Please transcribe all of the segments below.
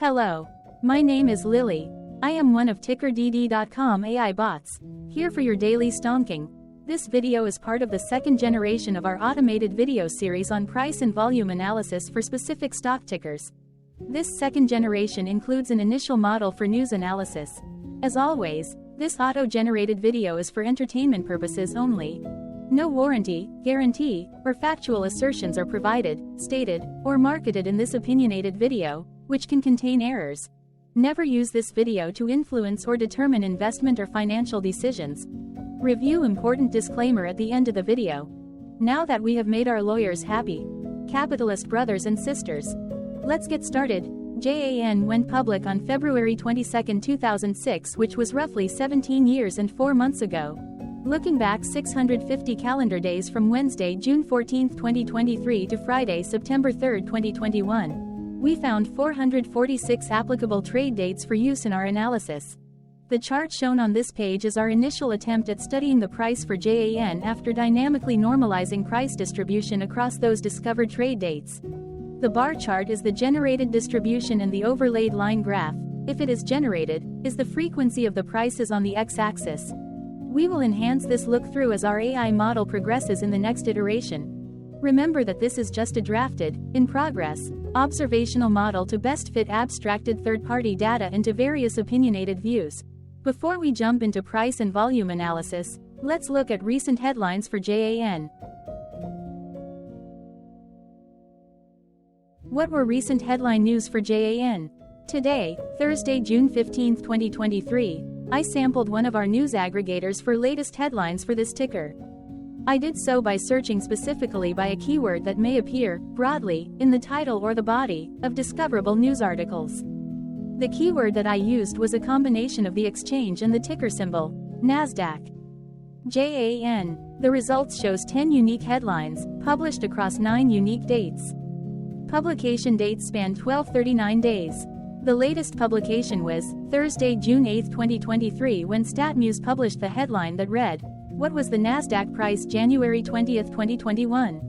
Hello. My name is Lily. I am one of TickerDD.com AI bots, here for your daily stonking. This video is part of the second generation of our automated video series on price and volume analysis for specific stock tickers. This second generation includes an initial model for news analysis. As always, this auto-generated video is for entertainment purposes only. No warranty, guarantee, or factual assertions are provided, stated, or marketed in this opinionated video, which can contain errors. Never use this video to influence or determine investment or financial decisions. Review important disclaimer at the end of the video. Now that we have made our lawyers happy, capitalist brothers and sisters, let's get started. JAN went public on February 22, 2006, which was roughly 17 years and 4 months ago. Looking back 650 calendar days from Wednesday, June 14, 2023 to Friday, September 3, 2021. We found 446 applicable trade dates for use in our analysis. The chart shown on this page is our initial attempt at studying the price for JAN after dynamically normalizing price distribution across those discovered trade dates. The bar chart is the generated distribution and the overlaid line graph, if it is generated, is the frequency of the prices on the x-axis. We will enhance this look-through as our AI model progresses in the next iteration. Remember that this is just a drafted, in progress, observational model to best fit abstracted third-party data into various opinionated views. Before we jump into price and volume analysis, let's look at recent headlines for JAN. What were recent headline news for JAN? Today, Thursday, June 15, 2023, I sampled one of our news aggregators for latest headlines for this ticker. I did so by searching specifically by a keyword that may appear, broadly, in the title or the body, of discoverable news articles. The keyword that I used was a combination of the exchange and the ticker symbol, NASDAQ. JAN. The results shows 10 unique headlines, published across 9 unique dates. Publication dates span 1239 days. The latest publication was Thursday, June 8, 2023, when StatMuse published the headline that read, "What was the NASDAQ price January 20, 2021?"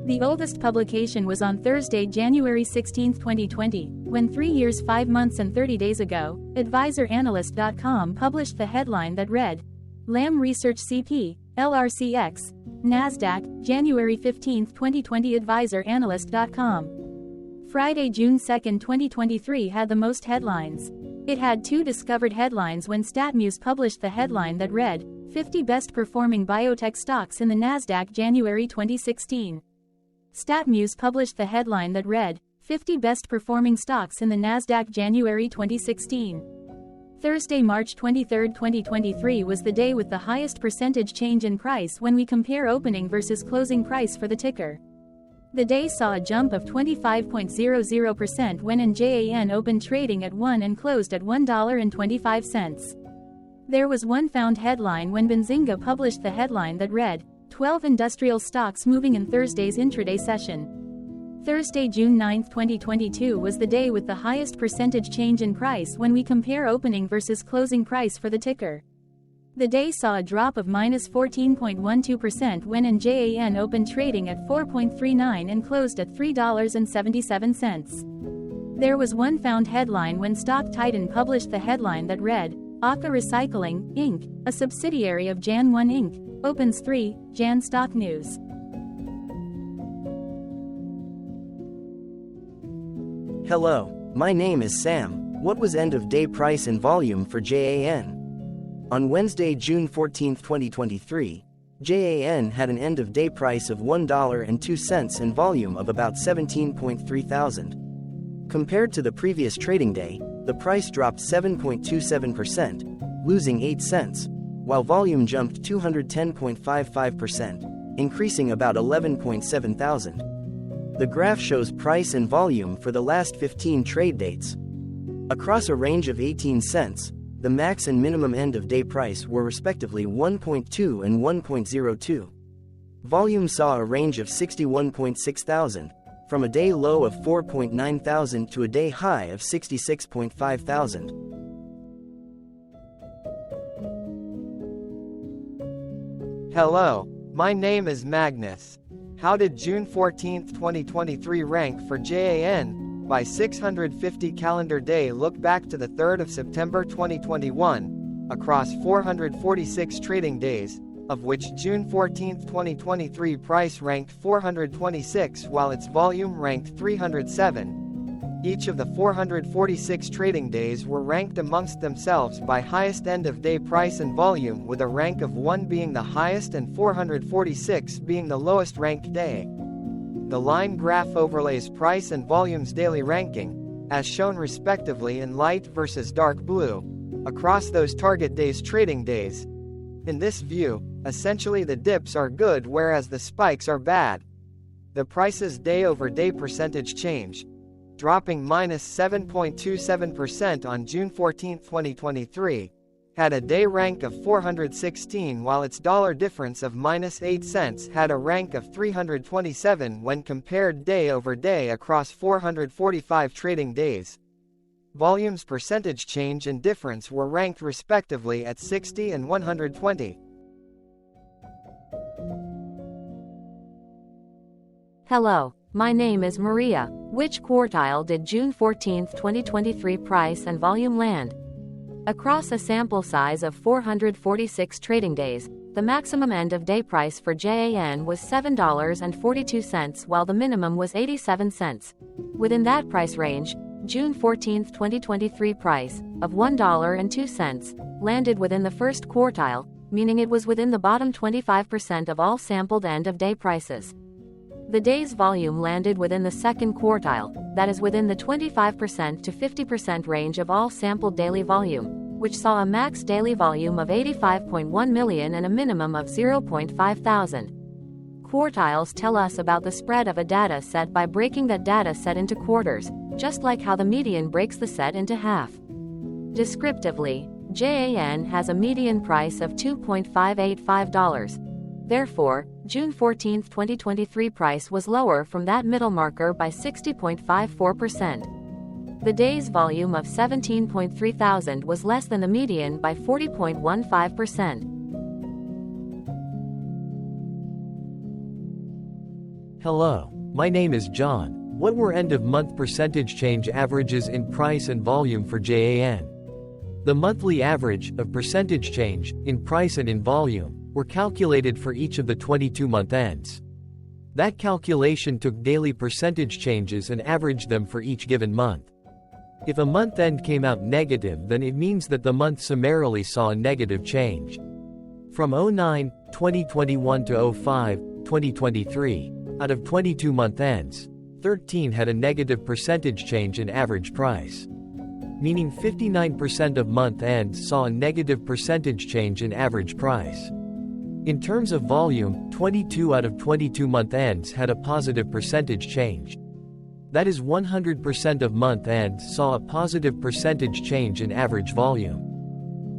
The oldest publication was on Thursday, January 16, 2020, when 3 years, 5 months and 30 days ago, AdvisorAnalyst.com published the headline that read, "Lam Research CP, LRCX, NASDAQ, January 15, 2020." AdvisorAnalyst.com. Friday, June 2, 2023 had the most headlines. It had 2 discovered headlines when StatMuse published the headline that read, 50 Best Performing Biotech Stocks in the NASDAQ January 2016. StatMuse published the headline that read, 50 Best Performing Stocks in the NASDAQ January 2016. Thursday, March 23, 2023 was the day with the highest percentage change in price when we compare opening versus closing price for the ticker. The day saw a jump of 25.00% when JAN opened trading at $1 and closed at $1.25. There was one found headline when Benzinga published the headline that read, 12 industrial stocks moving in Thursday's intraday session. Thursday, June 9, 2022 was the day with the highest percentage change in price when we compare opening versus closing price for the ticker. The day saw a drop of -14.12% when JAN opened trading at $4.39 and closed at $3.77. There was one found headline when Stock Titan published the headline that read, Aka Recycling, Inc., a subsidiary of Jan1 Inc., opens 3, Jan Stock News. Hello, my name is Sam. What was end-of-day price and volume for JAN? On Wednesday, June 14, 2023, JAN had an end-of-day price of $1.02 and volume of about 17.3 thousand. Compared to the previous trading day, the price dropped 7.27%, losing 8 cents, while volume jumped 210.55%, increasing about 11.7 thousand. The graph shows price and volume for the last 15 trade dates. Across a range of 18 cents, the max and minimum end-of-day price were respectively 1.2 and 1.02. Volume saw a range of 61.6 thousand, from a day low of 4.9 thousand to a day high of 66.5 thousand. Hello, my name is Magnus. How did June 14, 2023 rank for JAN? by 650 calendar day look back to the 3rd of September 2021, across 446 trading days, of which June 14, 2023 price ranked 426 while its volume ranked 307. Each of the 446 trading days were ranked amongst themselves by highest end-of-day price and volume, with a rank of 1 being the highest and 446 being the lowest ranked day. The line graph overlays price and volume's daily ranking, as shown respectively in light versus dark blue, across those target days' trading days. In this view, essentially the dips are good whereas the spikes are bad. The price's day-over-day percentage change, dropping -7.27% on June 14, 2023, had a day rank of 416 while its dollar difference of -8 cents had a rank of 327 when compared day over day across 445 trading days. Volume's percentage change and difference were ranked respectively at 60 and 120. Hello, my name is Maria. Which quartile did June 14, 2023 price and volume land? Across a sample size of 446 trading days, the maximum end-of-day price for JAN was $7.42 while the minimum was 87 cents. Within that price range, June 14, 2023 price, of $1.02, landed within the first quartile, meaning it was within the bottom 25% of all sampled end-of-day prices. The day's volume landed within the second quartile, that is within the 25% to 50% range of all sampled daily volume, which saw a max daily volume of 85.1 million and a minimum of 0.5 thousand. Quartiles tell us about the spread of a data set by breaking that data set into quarters, just like how the median breaks the set into half. Descriptively, JAN has a median price of $2.585. Therefore, June 14, 2023 price was lower from that middle marker by 60.54%. The day's volume of 17.3 thousand was less than the median by 40.15%. Hello, my name is John. What were end-of-month percentage change averages in price and volume for JAN? The monthly average of percentage change in price and in volume were calculated for each of the 22-month ends. That calculation took daily percentage changes and averaged them for each given month. If a month end came out negative, then it means that the month summarily saw a negative change. From 2021 to 2023, out of 22 month ends, 13 had a negative percentage change in average price. Meaning 59% of month ends saw a negative percentage change in average price. In terms of volume, 22 out of 22 month ends had a positive percentage change. That is 100% of month ends saw a positive percentage change in average volume.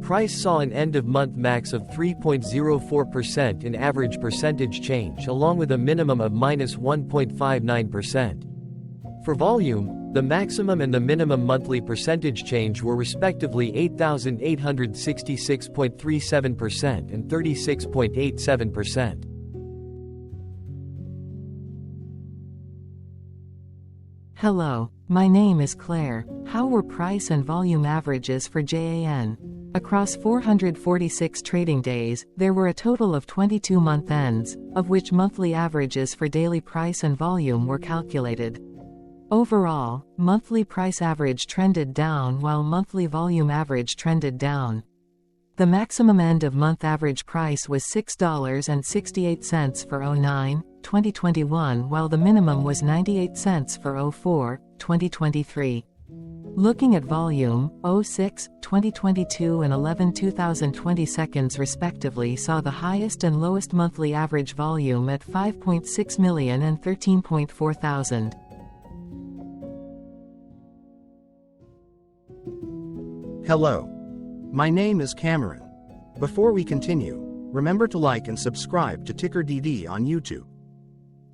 Price saw an end-of-month max of 3.04% in average percentage change along with a minimum of -1.59%. For volume, the maximum and the minimum monthly percentage change were respectively 8,866.37% and 36.87%. Hello, my name is Claire. How were price and volume averages for JAN? Across 446 trading days, there were a total of 22 month ends, of which monthly averages for daily price and volume were calculated. Overall, monthly price average trended down while monthly volume average trended down. The maximum end-of-month average price was $6.68 for 2021 while the minimum was 98 cents for 2023. Looking at volume, 2022 and 2020 seconds respectively saw the highest and lowest monthly average volume at 5.6 million and 13.4 thousand. Hello. My name is Cameron. Before we continue, remember to like and subscribe to TickerDD on YouTube.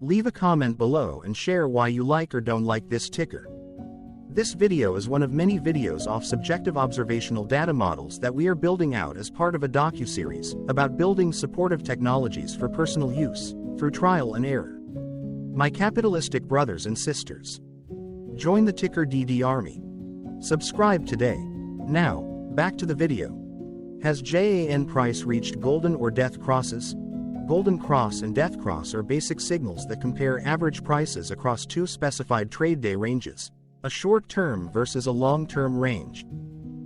Leave a comment below and share why you like or don't like this ticker. This video is one of many videos off subjective observational data models that we are building out as part of a docuseries about building supportive technologies for personal use, through trial and error. My capitalistic brothers and sisters, Join the TickerDD army. Subscribe today. Now, back to the video. Has JAN price reached golden or death crosses? Golden cross and death cross are basic signals that compare average prices across two specified trade day ranges, a short-term versus a long-term range.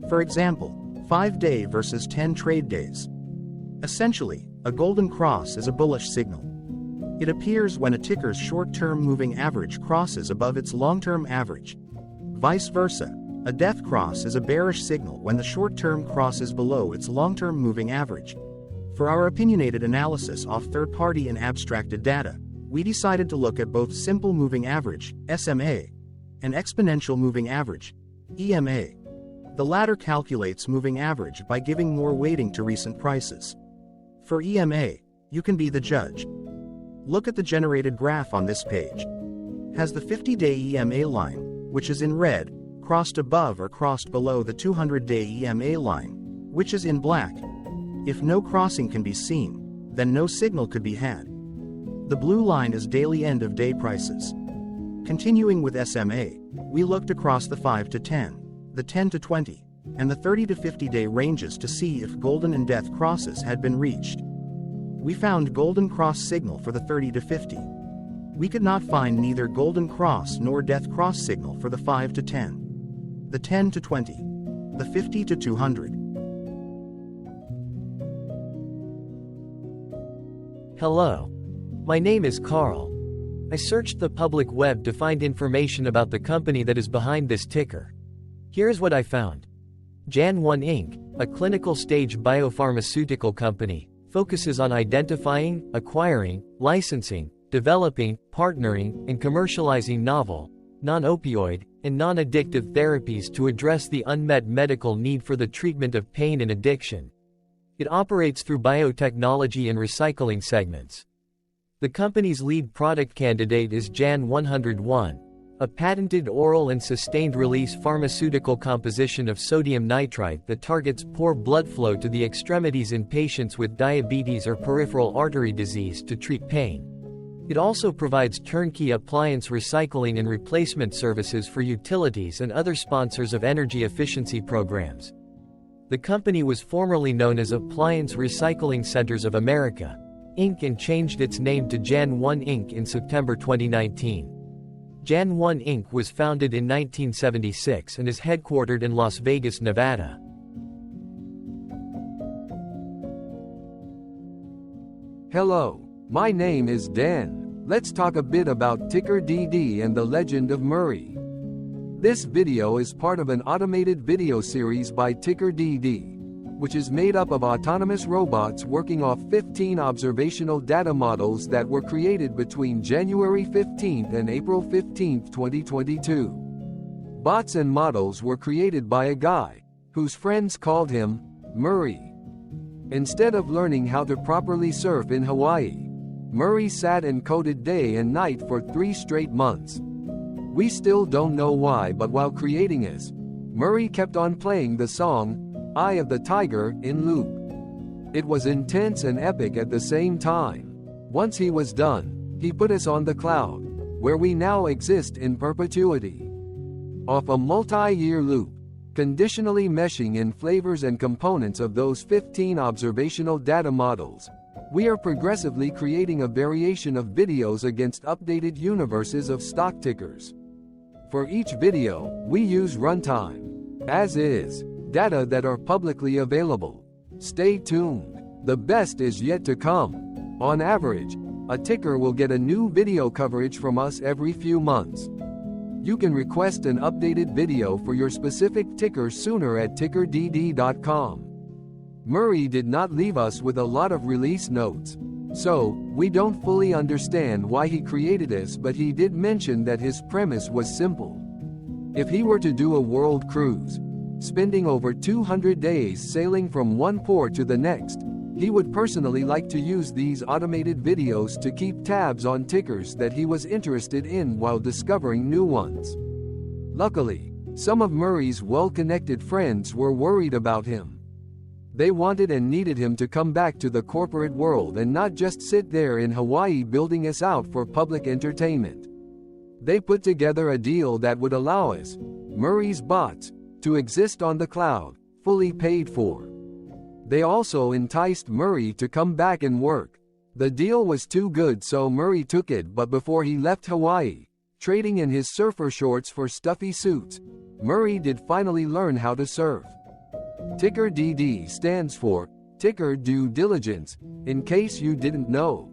For example, 5-day versus 10 trade days. Essentially, a golden cross is a bullish signal. It appears when a ticker's short-term moving average crosses above its long-term average. Vice versa, a death cross is a bearish signal when the short-term crosses below its long-term moving average. For our opinionated analysis off third-party and abstracted data, we decided to look at both simple moving average, SMA, and exponential moving average, EMA. The latter calculates moving average by giving more weighting to recent prices. For EMA, you can be the judge. Look at the generated graph on this page. Has the 50-day EMA line, which is in red, crossed above or crossed below the 200-day EMA line, which is in black? If no crossing can be seen, then no signal could be had. The blue line is daily end-of-day prices. Continuing with SMA, we looked across the 5 to 10, the 10 to 20, and the 30 to 50-day ranges to see if golden and death crosses had been reached. We found golden cross signal for the 30 to 50. We could not find neither golden cross nor death cross signal for the 5 to 10, the 10 to 20, the 50 to 200. Hello. My name is Carl. I searched the public web to find information about the company that is behind this ticker. Here's what I found. JAN1 Inc., a clinical stage biopharmaceutical company, focuses on identifying, acquiring, licensing, developing, partnering, and commercializing novel, non-opioid, and non-addictive therapies to address the unmet medical need for the treatment of pain and addiction. It operates through biotechnology and recycling segments. The company's lead product candidate is JAN101, a patented oral and sustained-release pharmaceutical composition of sodium nitrite that targets poor blood flow to the extremities in patients with diabetes or peripheral artery disease to treat pain. It also provides turnkey appliance recycling and replacement services for utilities and other sponsors of energy efficiency programs. The company was formerly known as Appliance Recycling Centers of America, Inc. and changed its name to JAN1 Inc. in September 2019. JAN1 Inc. was founded in 1976 and is headquartered in Las Vegas, Nevada. Hello, my name is Dan. Let's talk a bit about TickerDD and the legend of Murray. This video is part of an automated video series by TickerDD, which is made up of autonomous robots working off 15 observational data models that were created between January 15 and April 15, 2022. Bots and models were created by a guy, whose friends called him Murray. Instead of learning how to properly surf in Hawaii, Murray sat and coded day and night for 3 straight months. We still don't know why, but while creating this, Murray kept on playing the song Eye of the Tiger in loop. It was intense and epic at the same time. Once he was done, he put us on the cloud, where we now exist in perpetuity. Off a multi-year loop, conditionally meshing in flavors and components of those 15 observational data models, we are progressively creating a variation of videos against updated universes of stock tickers. For each video, we use runtime, as is, data that are publicly available. Stay tuned. The best is yet to come. On average, a ticker will get a new video coverage from us every few months. You can request an updated video for your specific ticker sooner at TickerDD.com. Murray did not leave us with a lot of release notes, so we don't fully understand why he created this, but he did mention that his premise was simple. If he were to do a world cruise, spending over 200 days sailing from one port to the next, he would personally like to use these automated videos to keep tabs on tickers that he was interested in while discovering new ones. Luckily, some of Murray's well-connected friends were worried about him. They wanted and needed him to come back to the corporate world and not just sit there in Hawaii building us out for public entertainment. They put together a deal that would allow us, Murray's bots, to exist on the cloud, fully paid for. They also enticed Murray to come back and work. The deal was too good, so Murray took it, but before he left Hawaii, trading in his surfer shorts for stuffy suits, Murray did finally learn how to surf. TickerDD stands for Ticker Due Diligence, in case you didn't know.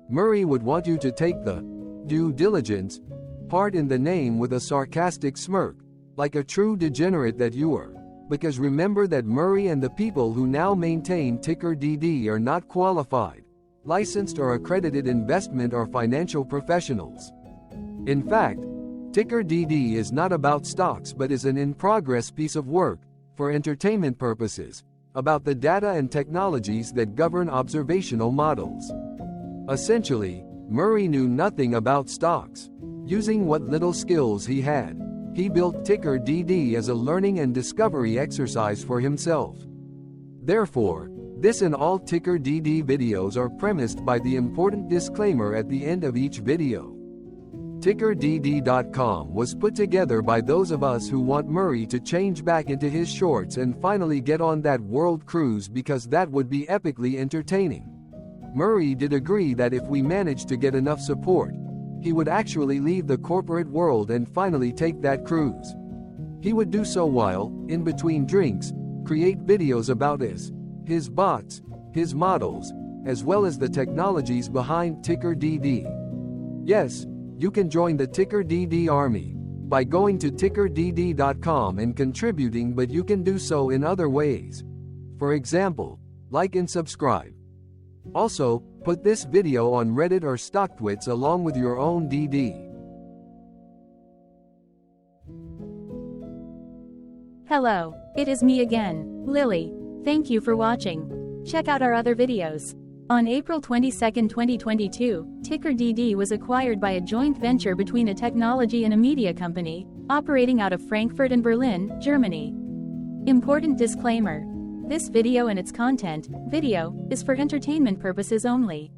Murray would want you to take the due diligence part in the name with a sarcastic smirk, like a true degenerate that you are. Because remember that Murray and the people who now maintain TickerDD are not qualified, licensed or accredited investment or financial professionals. In fact, TickerDD is not about stocks but is an in-progress piece of work, for entertainment purposes, about the data and technologies that govern observational models. Essentially, Murray knew nothing about stocks. Using what little skills he had, he built TickerDD as a learning and discovery exercise for himself. Therefore, this and all TickerDD videos are premised by the important disclaimer at the end of each video. TickerDD.com was put together by those of us who want Murray to change back into his shorts and finally get on that world cruise, because that would be epically entertaining. Murray did agree that if we managed to get enough support, he would actually leave the corporate world and finally take that cruise. He would do so while, in between drinks, create videos about us, his bots, his models, as well as the technologies behind TickerDD. Yes, you can join the TickerDD army by going to TickerDD.com and contributing, but you can do so in other ways. For example, like and subscribe. Also, put this video on Reddit or StockTwits along with your own DD. Hello, it is me again, Lily. Thank you for watching. Check out our other videos. On April 22, 2022, TickerDD was acquired by a joint venture between a technology and a media company, operating out of Frankfurt and Berlin, Germany. Important disclaimer. This video and its content, is for entertainment purposes only.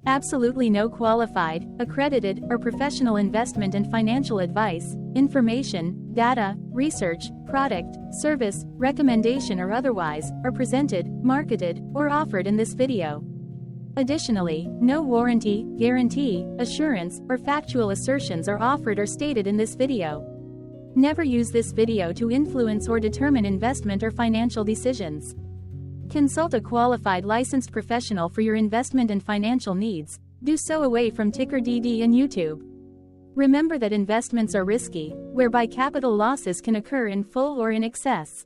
Absolutely no qualified, accredited, or professional investment and financial advice, information, data, research, product, service, recommendation or otherwise, are presented, marketed, or offered in this video. Additionally, no warranty, guarantee, assurance, or factual assertions are offered or stated in this video. Never use this video to influence or determine investment or financial decisions. Consult a qualified licensed professional for your investment and financial needs. Do so away from TickerDD and YouTube. Remember that investments are risky, whereby capital losses can occur in full or in excess.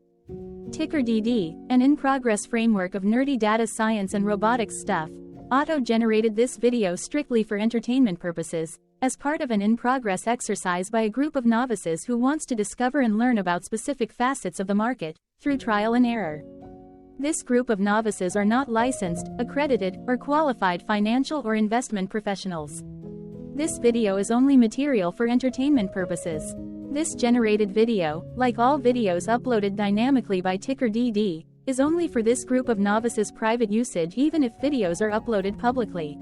TickerDD, an in-progress framework of nerdy data science and robotics stuff, auto-generated this video strictly for entertainment purposes, as part of an in-progress exercise by a group of novices who wants to discover and learn about specific facets of the market, through trial and error. This group of novices are not licensed, accredited, or qualified financial or investment professionals. This video is only material for entertainment purposes. This generated video, like all videos uploaded dynamically by TickerDD, is only for this group of novices' private usage even if videos are uploaded publicly.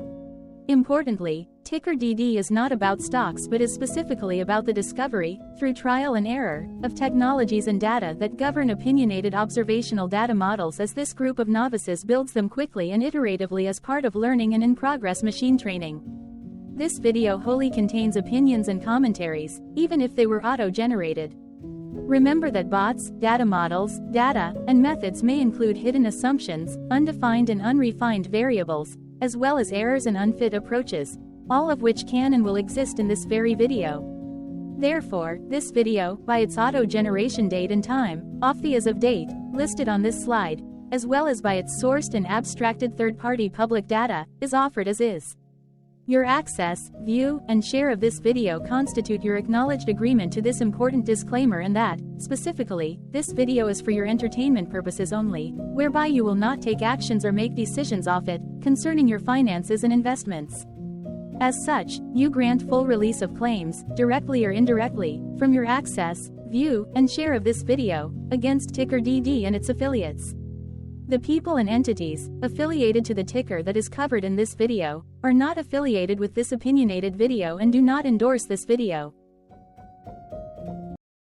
Importantly, TickerDD is not about stocks but is specifically about the discovery, through trial and error, of technologies and data that govern opinionated observational data models as this group of novices builds them quickly and iteratively as part of learning and in-progress machine training. This video wholly contains opinions and commentaries, even if they were auto-generated. Remember that bots, data models, data, and methods may include hidden assumptions, undefined and unrefined variables, as well as errors and unfit approaches, all of which can and will exist in this very video. Therefore, this video, by its auto-generation date and time, off the as of date, listed on this slide, as well as by its sourced and abstracted third-party public data, is offered as is. Your access, view, and share of this video constitute your acknowledged agreement to this important disclaimer, and that, specifically, this video is for your entertainment purposes only, whereby you will not take actions or make decisions off it, concerning your finances and investments. As such, you grant full release of claims, directly or indirectly, from your access, view, and share of this video, against TickerDD and its affiliates. The people and entities affiliated to the ticker that is covered in this video are not affiliated with this opinionated video and do not endorse this video.